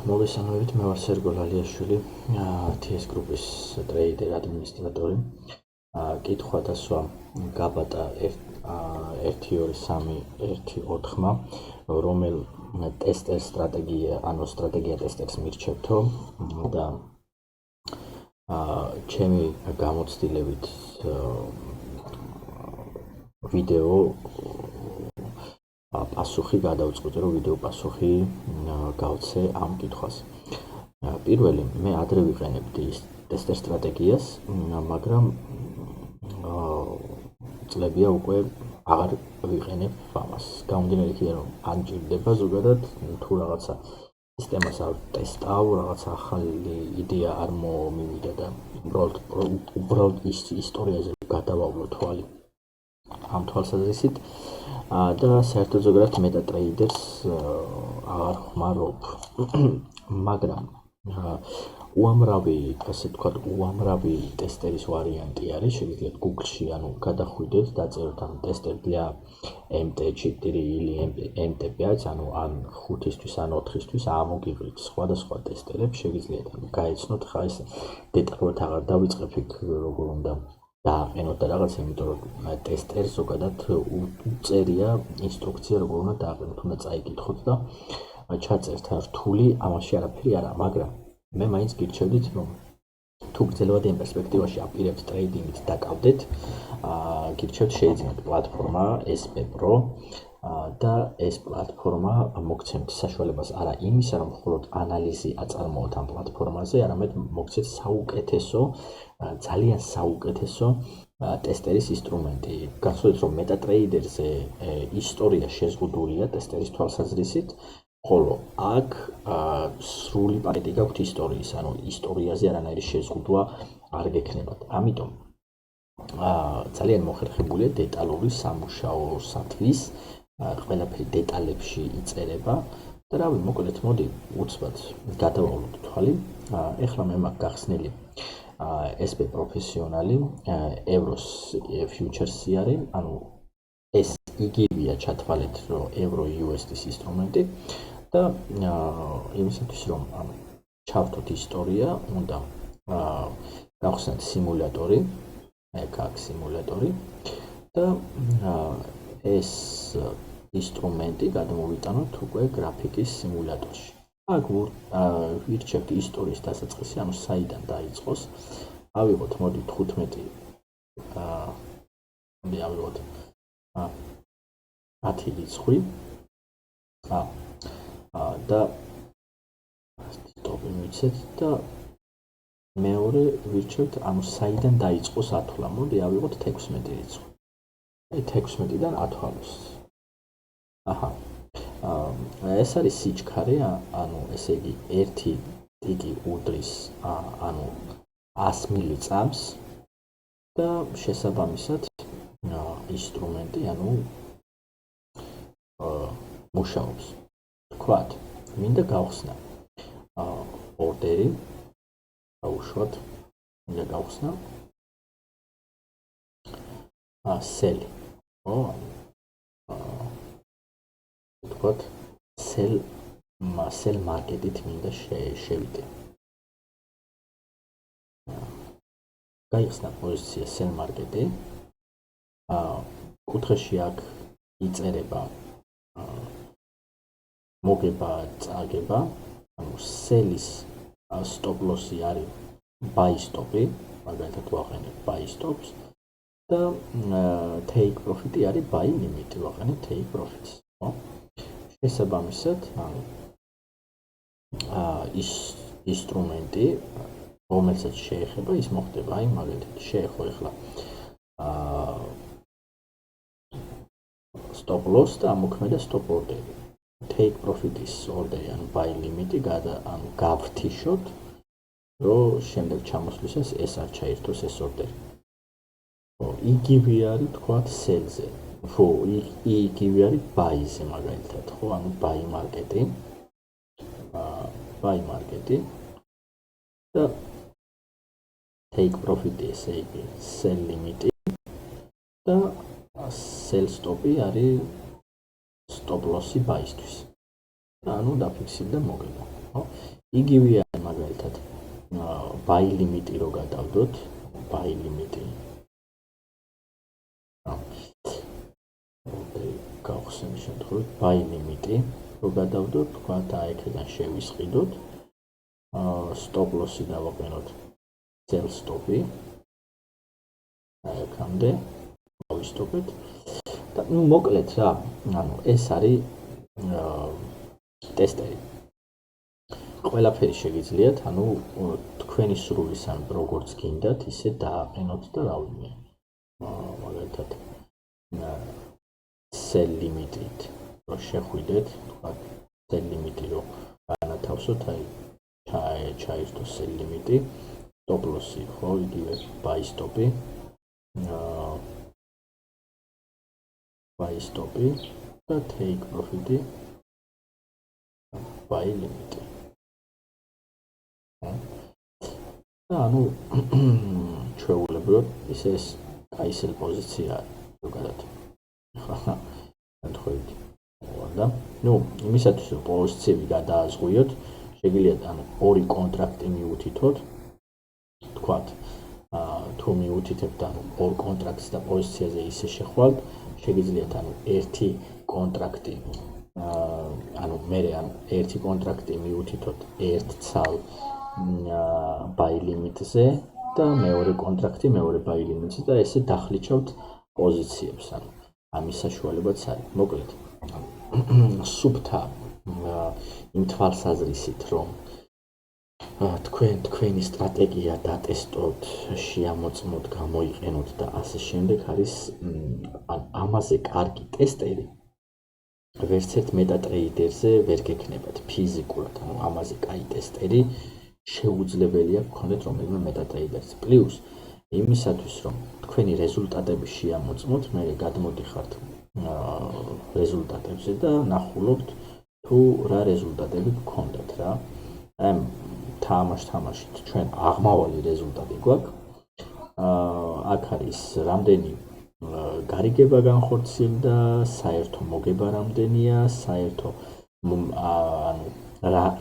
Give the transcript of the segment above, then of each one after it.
მოგესალმებით, მე ვარ სერგო ლალიაშვილი, TS Group-ის ტრეიდერ ადმინისტრატორი. კითხვა დასვა გაბატა 1-2-3-1-4-მა, რომელ ტესტერ სტრატეგია ტესტერს მირჩევთო და ჩემი გამოცდილებით ვიდეო პასუხი გადავწყვიტე, რომ ვიდეო პასუხი გავცე ამ კითხვას. პირველი, მე ადრე ვიყენებდი ტესტერ სტრატეგიას, მაგრამ წლებია უკვე აღარ ვიყენებ ამას. გამომდინარე იქიდან, რომ ან ჭირდება ზოგადად თუ რაღაცა სისტემას არ ტესტავ, რაღაცა ახალი იდეა არ მომივიდა და უბრალოდ ის ისტორიაზე გადავავლო თვალი ამ თვალსაზრისით და საერთოდ ზოგადად მეტატრეიდერს აღარ ხმარობ, მაგრამ უამრავი, ასე ვთქვათ, უამრავი ტესტერის ვარიანტი არის, შეგიძლიათ Google-ში, ანუ გადახვიდეთ, დაწეროთ ამ ტესტერ для MT4 или MT5, ანუ ან 5-ისთვის, ან 4-ისთვის ამოგიღეთ სხვადასხვა ტესტერებს, შეგიძლიათ გაეცნოთ, ხა ეს დეტალურად აღარ დავიწყებ იქ როგორ უნდა დააყენოთ და რაღაცა, იმიტომ რომ ტესტერს ზოგადად უწერია ინსტრუქცია როგორ უნდა დააყენოთ, უნდა წაიკითხოთ და ჩაწერთ რთული, ამაში არაფერი არა, მაგრამ მე მაინც გირჩევდით, რომ თუ გრძელვადიან იმ პერსპექტივაში აპირებთ ტრეიდინგით დაკავდეთ, გირჩევთ შეიძინოთ პლატფორმა SB Pro და ეს პლატფორმა მოგცემთ საშუალებას არა იმისა, რომ მხოლოდ ანალიზი აწარმოოთ ამ პლატფორმაზე, არამედ მოგცეთ საუკეთესო, ძალიან საუკეთესო ტესტერის ინსტრუმენტი. გახსოვდეთ, რომ მეტატრეიდერზე ისტორია შეზღუდულია ტესტერის თვალსაზრისით, ხოლო აქ სრული პაკეტი გაქვთ ისტორიის, ანუ ისტორიაზე არანაირი შეზღუდვა არ გექნებათ. ამიტომ ძალიან მოხერხებულია დეტალური სამუშაოსათვის, ყველაფერი დეტალებში იწერება და რავი, მოკლედ მოდი უცბად გადავავლოთ თვალი. ეხლა მე მაქვს გახსნილი SB პროფესიონალი, ევროს ფიუჩერსი არის, ანუ ეს იგივეა ჩათვალეთ, რომ ევრო USD-ის ინსტრუმენტი და იმისათვის, რომ ჩავთოთ ისტორია, უნდა გავხსნათ სიმულატორი, ეგ აქვს სიმულატორი და ეს ინსტრუმენტი გადმოვიტანოთ უკვე გრაფიკის სიმულატორში. აქ ვირჩევთ ისტორიის დასაწყისი, ანუ საიდან დაიწყოს. ავიღოთ, მოდი 15 ავიღოთ 10 რიცხვი და სტოპი მიცეთ და მეორე ვირჩევთ, ანუ საიდან დაიწყოს ათვლა. მოდი ავიღოთ 16 რიცხვი. 16-დან ათვალოს. ეს არის სიჩქარე, ანუ ესე იგი 1 ტიკი უდრის, ანუ 100 მილიწამს და შესაბამისად ინსტრუმენტი, ანუ მუშაობს. თქვათ, მინდა გავხსნა ორდერი, დაუშვათ, მინდა გავხსნა სელი. თქვათ, სელ მარკეტით მინდა შევიდე. გაიხსნა პოზიცია სელ მარკეტი. კუთხეში აქ იწერება მოგება, წაგება, ანუ სელის stop loss-ი არის buy stop-ი, მაგალითად ვაყენებ buy stops და take profit-ი არის buy limit-ი, ვაყენებ take profit-ს. შესაბამისად, ის ინსტრუმენტი, რომელსაც შეეხება, ის მოხდება, აი მაგალითად შეეხო ახლა stop loss და ამოქმედა stop order-ი. Take profit-ის order-ი, ანუ buy limit-ი ანუ გავრთიშოთ, რომ შემდეგ ჩამოსვლისას ეს არ ჩაირთოს ეს order-ი. იგივე არის თქვათ sell-ზე. იგივე არის buy-ზე მაგალითად, ხო, ანუ buy market-ი და take profit-ი, ესე იგი sell limit-ი და sell stop-ი არის stop loss-ი buy-ისთვის. ანუ დაფიქსირდა მოგება. ხო? იგივეა მაგალითად buy limit-ი რო გადავდოთ, buy limit-ი. გავხსენე შემთხვევით buy limit-ი რო გადავდოთ, თქვა და აქედან შევისყიდოთ. Stop loss-ი დავაყენოთ sell stop-ი. აქამდე ავისტოპეთ. და მოკლედ რა, ეს არის ტესტერი. ყველაფერი შეგიძლიათ, თქვენი სრულისან როგორც გინდათ, ისე დააყენოთ და რავიმე. მაგალითად sell limit-ით რო შეხვიდეთ, თქვა sell limit-ი რო განათავსოთ, ჩაირთო sell limit-ი, stop loss-ი ხო, იგივე buy stop-ი. Buy stop-ი და take profit-ი buy limit-ი. და ჩვეულებრივად ეს აი sell პოზიცია ზოგადად. ხა თქვით და იმისათვის რომ პოზიციები გადააზღვიოთ, შეგიძლიათ ორი კონტრაქტი მიუთითოთ. თქვათ თუ მიუთითებთ ორ კონტრაქტს და პოზიციაზე ისე შეხვალთ, შეგიძლიათ ერთი კონტრაქტი მე ერთი კონტრაქტი მიუთითოთ ერთ ცალ buy limit-ზე და მეორე კონტრაქტი მეორე buy limit-ზე და ესე დახლიჩავთ პოზიციებს. ამის საშუალებაც არის. მოკლედ სუფთა იმ თვალსაზრისით, რომ თქვენი სტრატეგია დატესტოთ, შეამოწმოთ, გამოიყენოთ და ასე შემდეგ არის ამაზე კარგი ტესტერი ვერც ერთ მეტატრეიდერზე ვერ გექნებათ ფიზიკურად. ამაზე კაი ტესტერი შეუძლებელია გქონდეთ რომელიმე მეტატრეიდერზე. პლუს იმისათვის რომ თქვენი რეზულტატები შეამოწმოთ, მე გადმოდიხართ რეზულტატებზე და ნახულობთ თუ რა რეზულტატები გქონდათ რა. თამაშით ჩვენ აღმავალი რეზულტატი გვაქვს. აქ არის რამდენი გარიგება განხორციელდა, საერთო მოგება რამდენია, საერთო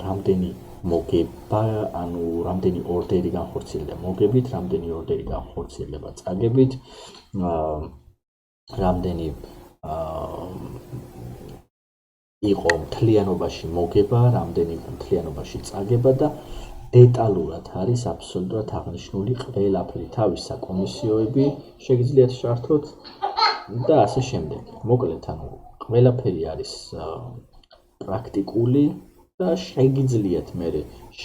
რამდენი მოგება, რამდენი ორდერი განხორციელდა მოგებით, რამდენი ორდერი განხორციელდება წაგებით, რამდენი იყო მთლიანობაში მოგება, რამდენი მთლიანობაში წაგება და დეტალურად არის აბსოლუტურად აღნიშნული ყველაფერი, თავის საკომისიოები შეგიძლიათ შართოთ და ასე შემდეგ. მოკლედ, ყველაფერი არის პრაქტიკული და შეგიძლიათ მე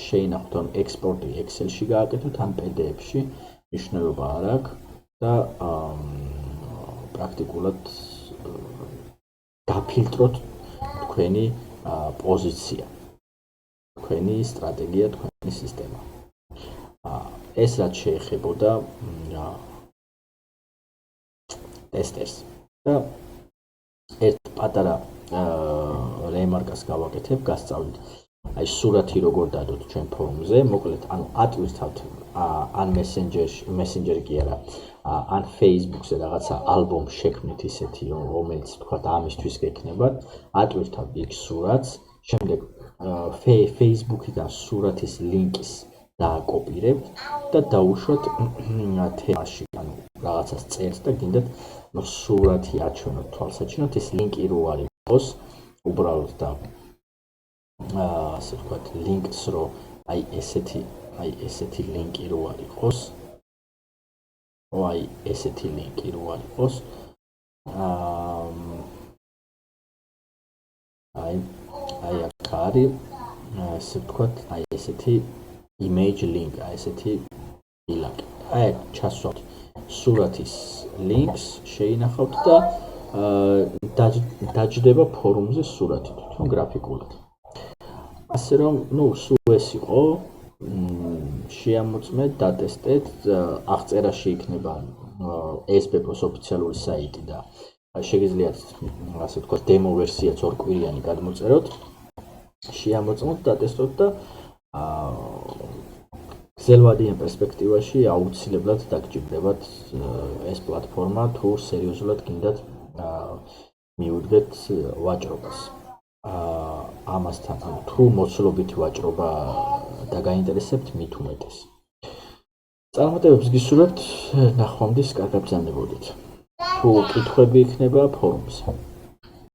შეინახოთ ექსპორტი Excel-ში გააკეთოთ ან PDF-ში, მნიშვნელობა არ აქვს და პრაქტიკულად დაფილტროთ თქვენი პოზიცია, თქვენი სტრატეგია, თქვენი სისტემა. ეს რაც შეეხებოდა ტესტერს და ერთ პატარა რემარკას გავაკეთებ, გასწავლით. აი სურათი როგორ დადოთ ჩვენ ფორუმზე, მოკლედ ატვირთავთ ან მესენჯერი კი არა, ან Facebook-ზე რაღაცა ალბომი შექმნით ისეთი, რომელიც თქვა ამისთვის გექნებათ, ატვირთავთ იქ სურათს, შემდეგ Facebook-იდან სურათის ლინკის დააკოპირებთ და დაუშვათ თემაში, რაღაცას წერს და გინდათ სურათი აჩვენოთ, თვალსაჩინოთ, ეს ლინკი რო არის იყოს, უბრალოდ და ასე ვთქვათ, ლინკს რო აი ესეთი ლინკი რო არის იყოს, ესეთი ლინკი რო არის იყოს, აქ არის, ასე ვთქვათ, ესეთი image link, ესეთი ლინკი. აქ ჩასვავთ სურათის ლინკს, შეინახავთ და დაჯდება ფორუმზე სურათი თვითონ გრაფიკულად. ასე რომ, სულ ეს იყო, შეამოწმეთ, დატესტეთ, აღწერაში იქნება SBPOS ოფიციალური საიტი და შეგიძლიათ, ასე ვთქვათ, დემო ვერსიაც ორკვირიანი გადმოწეროთ, შეამოწმოთ, დატესტოთ და გრძელვადიან პერსპექტივაში აუცილებლად დაგჭირდებათ ეს პლატფორმა, თუ სერიოზულად გინდათ მიუდგეთ ვაჭრობას. ამასთან, ანუ თუ მოცულობითი ვაჭრობა დაგაინტერესებთ, მით უმეტეს. წარმატებებს გისურვებთ, ნახვამდის კარგად ბრძანებოდეთ. თუ კითხვები იქნება ფორუმზე.